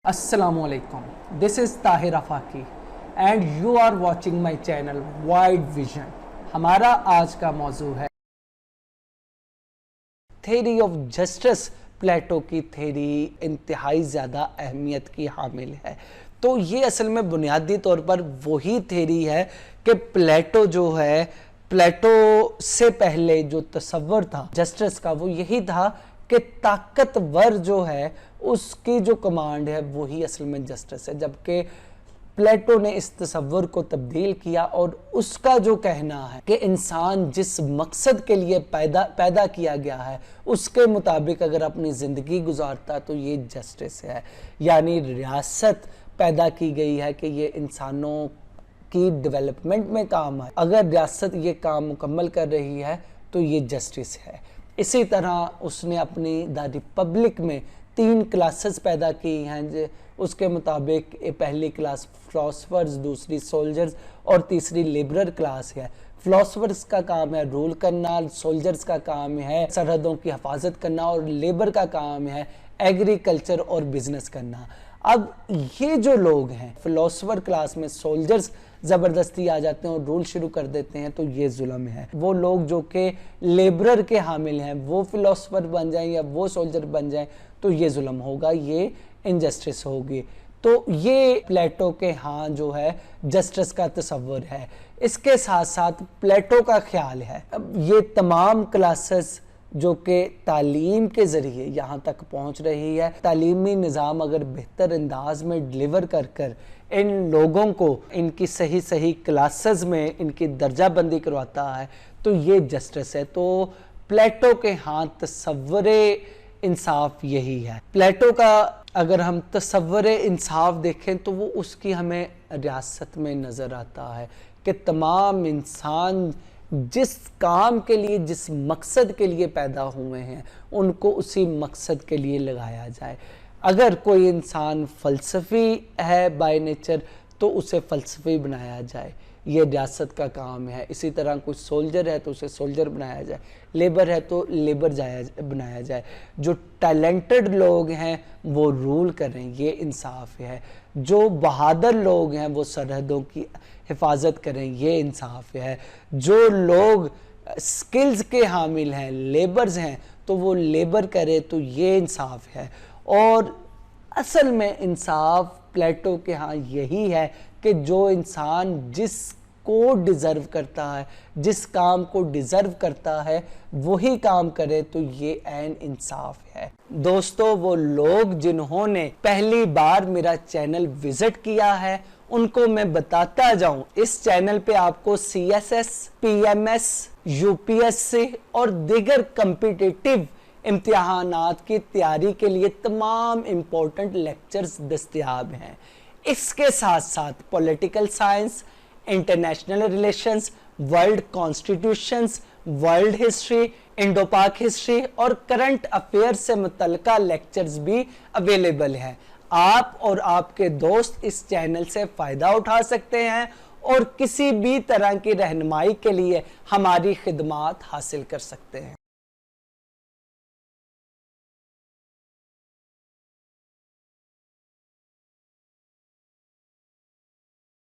Assalamualaikum. This is Tahir Afaki and you are watching my channel Wide Vision. हमारा आज का मौजू है थेरी ऑफ जस्टिस। प्लेटो की थेरी इंतहाई ज़्यादा अहमियत की हामिल है। तो ये असल में बुनियादी तौर पर वही थेरी है कि प्लेटो से पहले जो तसव्वुर था जस्टिस का वो यही था कि ताकतवर जो है उसकी जो कमांड है वही असल में जस्टिस है, जबकि प्लेटो ने इस तसव्वुर को तब्दील किया और उसका जो कहना है कि इंसान जिस मकसद के लिए पैदा किया गया है उसके मुताबिक अगर अपनी ज़िंदगी गुजारता तो ये जस्टिस है। यानी रियासत पैदा की गई है कि ये इंसानों की डेवलपमेंट में काम है, अगर रियासत ये काम मुकम्मल कर रही है तो ये जस्टिस है। इसी तरह उसने अपनी द रिपब्लिक में 3 क्लासेस पैदा की हैं। उसके मुताबिक पहली क्लास फिलोसफर्स, दूसरी सोल्जर्स और तीसरी लिबरल क्लास है। फिलोसफर्स का काम है रूल करना, सोल्जर्स का काम है सरहदों की हिफाजत करना और लेबर का काम है एग्रीकल्चर और बिजनेस करना। अब ये जो लोग हैं फिलोसफर क्लास में सोल्जर्स ज़बरदस्ती आ जाते हैं और रूल शुरू कर देते हैं तो ये जुल्म है। वो लोग जो कि लेबरर के हामिल हैं वो फिलोसफर बन जाएं या वो सोल्जर बन जाएं तो ये जुल्म होगा, ये इनजस्टिस होगी। तो ये प्लेटो के यहाँ जो है जस्टिस का तसव्वुर है। इसके साथ साथ प्लेटो का ख्याल है अब ये तमाम क्लासेस जो कि तालीम के ज़रिए यहाँ तक पहुँच रही है, तालीमी निज़ाम अगर बेहतर अंदाज में डिलीवर कर इन लोगों को इनकी सही क्लासेस में इनकी दर्जा बंदी करवाता है तो ये जस्टिस है। तो प्लेटो के यहाँ तसव्वुरे इंसाफ यही है। प्लेटो का अगर हम तसव्वुरे इंसाफ देखें तो वो उसकी हमें रियासत में नज़र आता है कि तमाम इंसान जिस काम के लिए जिस मकसद के लिए पैदा हुए हैं उनको उसी मकसद के लिए लगाया जाए। अगर कोई इंसान फ़लसफ़ी है बाय नेचर तो उसे फ़लसफ़ी बनाया जाए, ये रियासत का काम है। इसी तरह कोई सोल्जर है तो उसे सोल्जर बनाया जाए, लेबर है तो लेबर बनाया जाए। जो टैलेंटेड लोग हैं वो रूल करें, ये इंसाफ है। जो बहादुर लोग हैं वो सरहदों की हिफाजत करें, ये इंसाफ है। जो लोग स्किल्स के हामिल हैं, लेबर्स हैं, तो वो लेबर करे तो ये इंसाफ है। और असल में इंसाफ प्लेटो के यहाँ यही है कि जो इंसान जिसको डिज़र्व करता है, जिस काम को डिज़र्व करता है वही काम करे तो ये ऐन इंसाफ है। दोस्तों, वो लोग जिन्होंने पहली बार मेरा चैनल विज़िट किया है उनको मैं बताता जाऊं, इस चैनल पे आपको CSS, PMS, UPSC और दीगर कम्पिटिटिव इम्तिहानात की तैयारी के लिए तमाम इम्पोर्टेंट लेक्चर्स दस्तयाब हैं। इसके साथ साथ political science, international relations, world constitutions, world history, Indo पाक हिस्ट्री और करंट अफेयर्स से मुतल्लिका लेक्चर्स भी अवेलेबल हैं। आप और आपके दोस्त इस चैनल से फ़ायदा उठा सकते हैं और किसी भी तरह की रहनुमाई के लिए हमारी खिदमात हासिल कर सकते हैं।